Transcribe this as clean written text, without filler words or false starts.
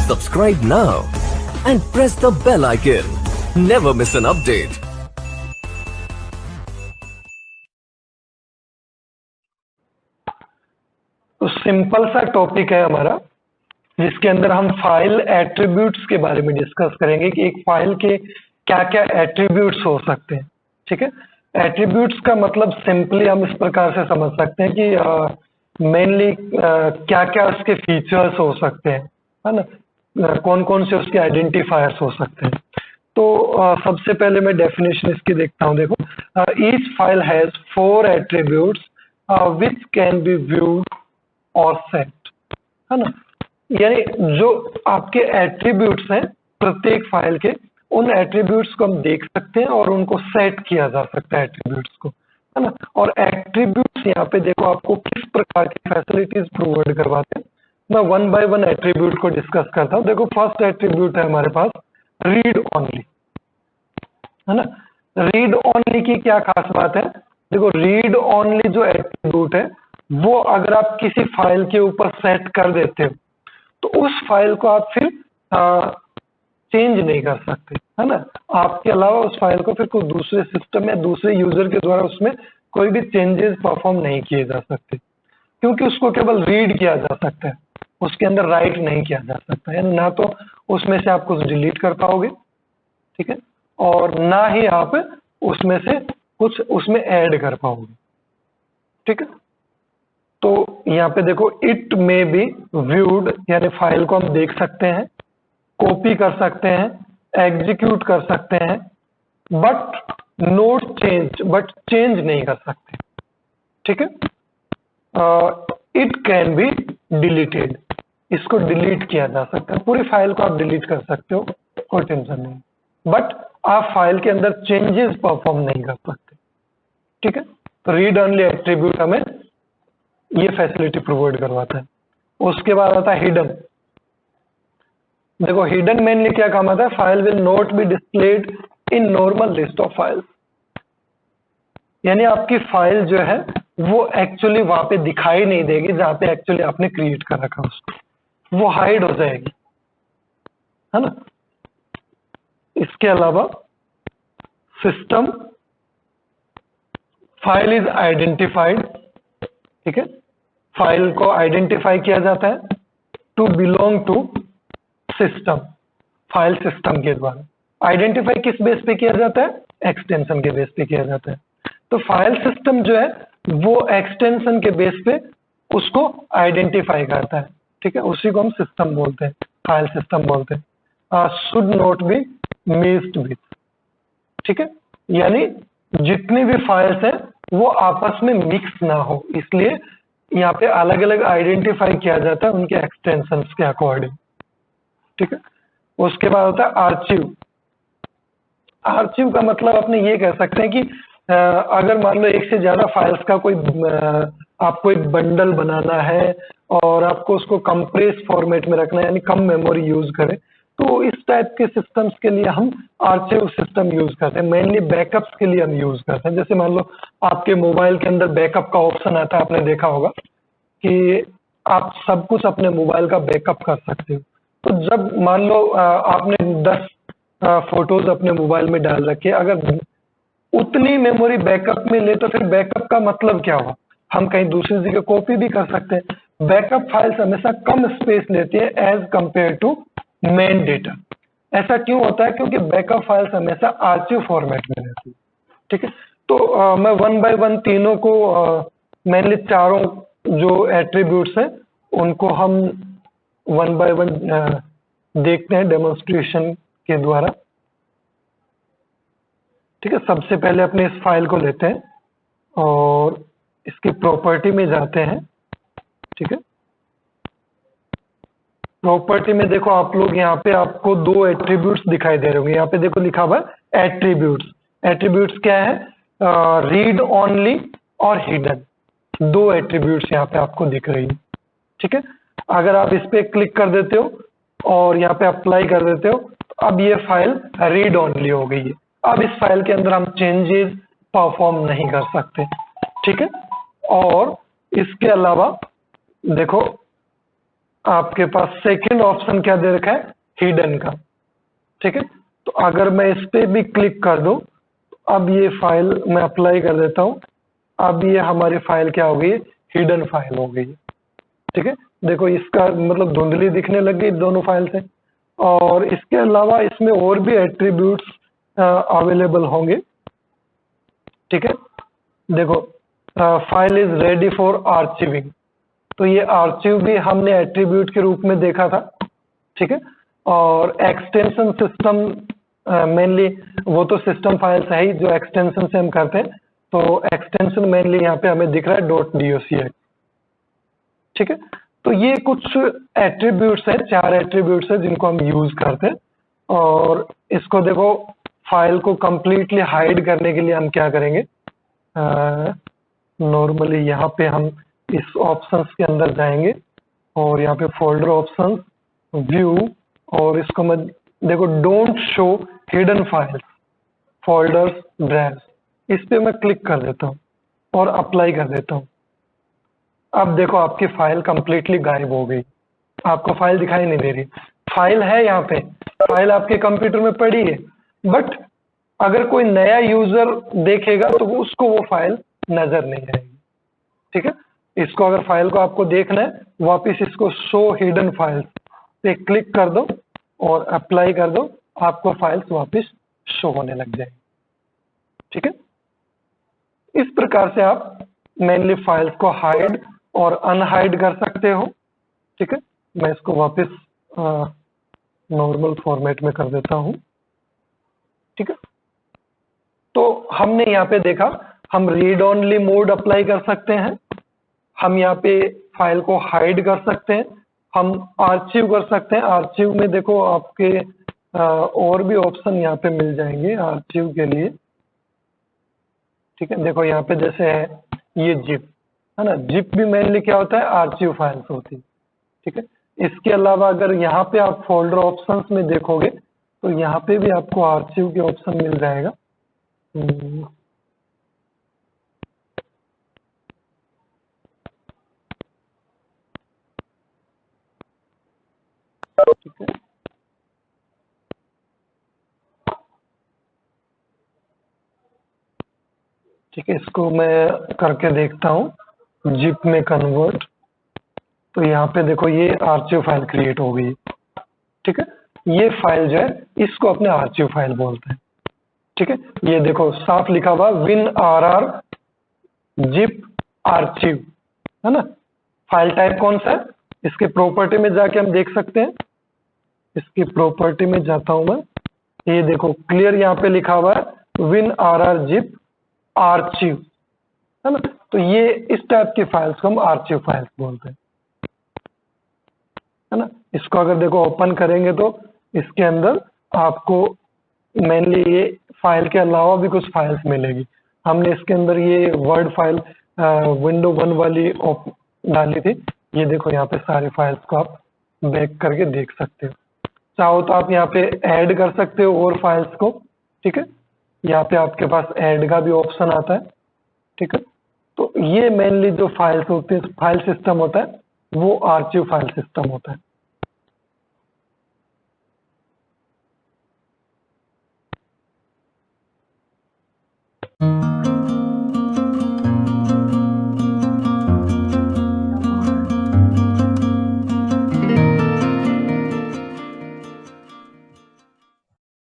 Subscribe now and press the bell icon. Never miss an update. तो simple सा topic है हमारा, जिसके अंदर हम फाइल एट्रीब्यूट्स के बारे में डिस्कस करेंगे कि एक फाइल के क्या क्या एट्रीब्यूट्स हो सकते हैं। ठीक है, एट्रीब्यूट्स का मतलब सिंपली हम इस प्रकार से समझ सकते हैं कि मेनली क्या क्या उसके फीचर्स हो सकते हैं, है ना, कौन कौन से उसके आइडेंटिफायर्स हो सकते हैं। तो सबसे पहले मैं डेफिनेशन इसकी देखता हूँ। देखो, each file has 4 attributes which can be viewed और सेट, है ना। यानी जो आपके एट्रीब्यूट्स हैं प्रत्येक फाइल के, उन एट्रीब्यूट्स को हम देख सकते हैं और उनको सेट किया जा सकता है एट्रीब्यूट्स को, है ना। और एट्रीब्यूट्स यहाँ पे देखो आपको किस प्रकार की फैसिलिटीज प्रोवाइड करवाते हैं। मैं 1 बाय 1 एट्रीब्यूट को डिस्कस करता हूँ। देखो, फर्स्ट एट्रीब्यूट है हमारे पास रीड ओनली, है ना। रीड ओनली की क्या खास बात है? देखो, रीड ओनली जो एट्रीब्यूट है वो अगर आप किसी फाइल के ऊपर सेट कर देते हो तो उस फाइल को आप फिर चेंज नहीं कर सकते, है ना। आपके अलावा उस फाइल को फिर कोई दूसरे सिस्टम या दूसरे यूजर के द्वारा उसमें कोई भी चेंजेस परफॉर्म नहीं किए जा सकते, क्योंकि उसको केवल रीड किया जा सकता है, उसके अंदर राइट नहीं किया जा सकता है ना। तो उसमें से आप कुछ डिलीट कर पाओगे, ठीक है, और ना ही आप उसमें से कुछ उसमें ऐड कर पाओगे, ठीक है। तो यहाँ पे देखो, इट में बी व्यूड, यानी फाइल को हम देख सकते हैं, कॉपी कर सकते हैं, एग्जीक्यूट कर सकते हैं, but note change, but change नहीं कर सकते, ठीक है। इट कैन बी डिलीटेड, इसको डिलीट किया जा सकता है, पूरी फाइल को आप डिलीट कर सकते हो, कोई टेंशन नहीं, बट आप फाइल के अंदर चेंजेस परफॉर्म नहीं कर सकते, ठीक है। तो रीड ओनली एट्रीब्यूट हमें ये फैसिलिटी प्रोवाइड करवाता है। उसके बाद आता है हिडन। देखो, हिडन मेनली क्या काम आता है? File will not be displayed in normal list of files, यानी आपकी फाइल जो है वो एक्चुअली वहां पे दिखाई नहीं देगी जहां पे एक्चुअली आपने क्रिएट कर रखा उसको, वो हाइड हो जाएगी, है ना। इसके अलावा सिस्टम फाइल इज आइडेंटिफाइड, ठीक है, फाइल को आइडेंटिफाई किया जाता है to belong to system, file system के द्वारा। आइडेंटिफाई किस बेस पे किया जाता है? एक्सटेंशन के बेस पे किया जाता है। तो फाइल सिस्टम जो है वो एक्सटेंशन के बेस पे उसको आइडेंटिफाई करता है, ठीक है, उसी को हम सिस्टम बोलते हैं, फाइल सिस्टम बोलते हैं। Should not be mixed with, ठीक है, यानी जितनी भी फाइल्स हैं वो आपस में मिक्स ना हो, इसलिए यहाँ पे अलग अलग आइडेंटिफाई किया जाता है उनके एक्सटेंशंस के अकॉर्डिंग, ठीक है। उसके बाद होता है आर्चिव। आर्चिव का मतलब अपने ये कह सकते हैं कि अगर मान लो एक से ज्यादा फाइल्स का कोई आपको एक बंडल बनाना है और आपको उसको कंप्रेस फॉर्मेट में रखना है, यानी कम मेमोरी यूज करें, तो इस टाइप के सिस्टम्स के लिए हम आर्चिव सिस्टम यूज करते हैं। मेनली बैकअप्स के लिए हम यूज करते हैं। जैसे मान लो आपके मोबाइल के अंदर बैकअप का ऑप्शन आता है, आपने देखा होगा कि आप सब कुछ अपने मोबाइल का बैकअप कर सकते हो। तो जब मान लो आपने 10 फोटोज अपने मोबाइल में डाल रखे, अगर उतनी मेमोरी बैकअप में ले तो फिर बैकअप का मतलब क्या हुआ? हम कहीं दूसरी जगह कॉपी भी कर सकते हैं। बैकअप फाइल्स हमेशा कम स्पेस लेती है as compare to main data. ऐसा क्यों होता है? क्योंकि बैकअप फाइल्स हमेशा आर्चिव फॉर्मेट में रहती है, ठीक है। तो मैं 1 बाय 1 तीनों को मेनली चारों जो एट्रीब्यूट्स हैं उनको हम 1 बाय 1 देखते हैं डेमोन्स्ट्रेशन के द्वारा, ठीक है। सबसे पहले अपने इस फाइल को लेते हैं और इसकी प्रॉपर्टी में जाते हैं, ठीक है। प्रॉपर्टी में देखो, आप लोग यहाँ पे आपको 2 एट्रीब्यूट्स दिखाई दे रहे होंगे। यहाँ पे देखो लिखा हुआ है एट्रीब्यूट्स। एट्रीब्यूट्स क्या है? रीड ओनली और हिडन, 2 एट्रीब्यूट्स यहाँ पे आपको दिख रही है, ठीक है। अगर आप इस पे क्लिक कर देते हो और यहाँ पे अप्लाई कर देते हो तो अब ये फाइल रीड ओनली हो गई है। अब इस फाइल के अंदर हम चेंजेस परफॉर्म नहीं कर सकते, ठीक है। और इसके अलावा देखो, आपके पास सेकंड ऑप्शन क्या दे रखा है, हिडन का। ठीक है, तो अगर मैं इस पे भी क्लिक कर दूं, अब ये फाइल मैं अप्लाई कर देता हूं, अब ये हमारी फाइल क्या हो गई, हिडन फाइल हो गई। ठीक है, देखो इसका मतलब धुंधली दिखने लग गई दोनों फाइल से। और इसके अलावा इसमें और भी एट्रीब्यूट्स अवेलेबल होंगे। ठीक है, देखो फाइल इज रेडी फॉर आर्चिविंग, तो ये आर्चिव भी हमने एट्रीब्यूट के रूप में देखा था। ठीक है, और एक्सटेंशन सिस्टम मेनली वो तो सिस्टम फाइल्स है ही जो एक्सटेंशन से हम करते हैं, तो एक्सटेंशन मेनली यहाँ पे हमें दिख रहा है .docx। ठीक है, तो ये कुछ एट्रीब्यूट्स हैं, 4 एट्रीब्यूट्स हैं जिनको हम यूज करते हैं। और इसको देखो, फाइल को कंप्लीटली हाइड करने के लिए हम क्या करेंगे, नॉर्मली यहाँ पे हम इस ऑप्शंस के अंदर जाएंगे और यहाँ पे फोल्डर ऑप्शंस, व्यू, और इसको मैं देखो don't show hidden files, folders, drives, इस पे मैं क्लिक कर देता हूँ और अप्लाई कर देता हूँ। अब देखो आपकी फाइल कंप्लीटली गायब हो गई, आपको फाइल दिखाई नहीं दे रही। फाइल है यहाँ पे, फाइल आपके कंप्यूटर में पड़ी है, बट अगर कोई नया यूजर देखेगा तो उसको वो फाइल नजर नहीं आएगी। ठीक है, इसको अगर फाइल को आपको देखना है, वापस इसको शो हिडन फाइल्स पे क्लिक कर दो और अप्लाई कर दो, आपको फाइल्स वापस शो होने लग जाएगी। ठीक है, इस प्रकार से आप मेनली फाइल्स को हाइड और अनहाइड कर सकते हो। ठीक है, मैं इसको वापस नॉर्मल फॉर्मेट में कर देता हूं। ठीक है, तो हमने यहाँ पे देखा हम रीड ओनली मोड अप्लाई कर सकते हैं, हम यहाँ पे फाइल को हाइड कर सकते हैं, हम आर्चिव कर सकते हैं। आर्चिव में देखो आपके और भी ऑप्शन यहाँ पे मिल जाएंगे आर्चिव के लिए। ठीक है, देखो यहाँ पे जैसे है ये जिप है ना, जिप भी मेनली क्या होता है, आर्चिव फाइल्स होती है। ठीक है, इसके अलावा अगर यहाँ पे आप फोल्डर ऑप्शंस में देखोगे तो यहाँ पे भी आपको आर्चिव के ऑप्शन मिल जाएगा। ठीक है, ठीक है, इसको मैं करके देखता हूँ जिप में कन्वर्ट, तो यहाँ पे देखो ये आर्चिव फाइल क्रिएट हो गई। ठीक है, ये फाइल जो है इसको अपने आर्चिव फाइल बोलते हैं। ठीक है, ये देखो साफ लिखा हुआ WinRR जिप आर्चिव है ना। फाइल टाइप कौन सा है, इसके प्रॉपर्टी में जाके हम देख सकते हैं। इसकी प्रॉपर्टी में जाता हूं मैं, ये देखो क्लियर यहाँ पे लिखा हुआ है WinRR जिप आर्चिव है ना, तो ये इस टाइप की फाइल्स को हम आर्चिव फाइल्स बोलते हैं है ना। इसको अगर देखो ओपन करेंगे तो इसके अंदर आपको मेनली ये फाइल के अलावा भी कुछ फाइल्स मिलेगी। हमने इसके अंदर ये वर्ड फाइल विंडो 1 वाली डाली थी, ये देखो यहाँ पे सारी फाइल्स को आप बैक करके देख सकते हो। चाहो तो आप यहाँ पे ऐड कर सकते हो और फाइल्स को। ठीक है, यहाँ पे आपके पास ऐड का भी ऑप्शन आता है। ठीक है, तो ये मेनली जो फाइल्स होती है, फाइल सिस्टम होता है, वो आर्चिव फाइल सिस्टम होता है।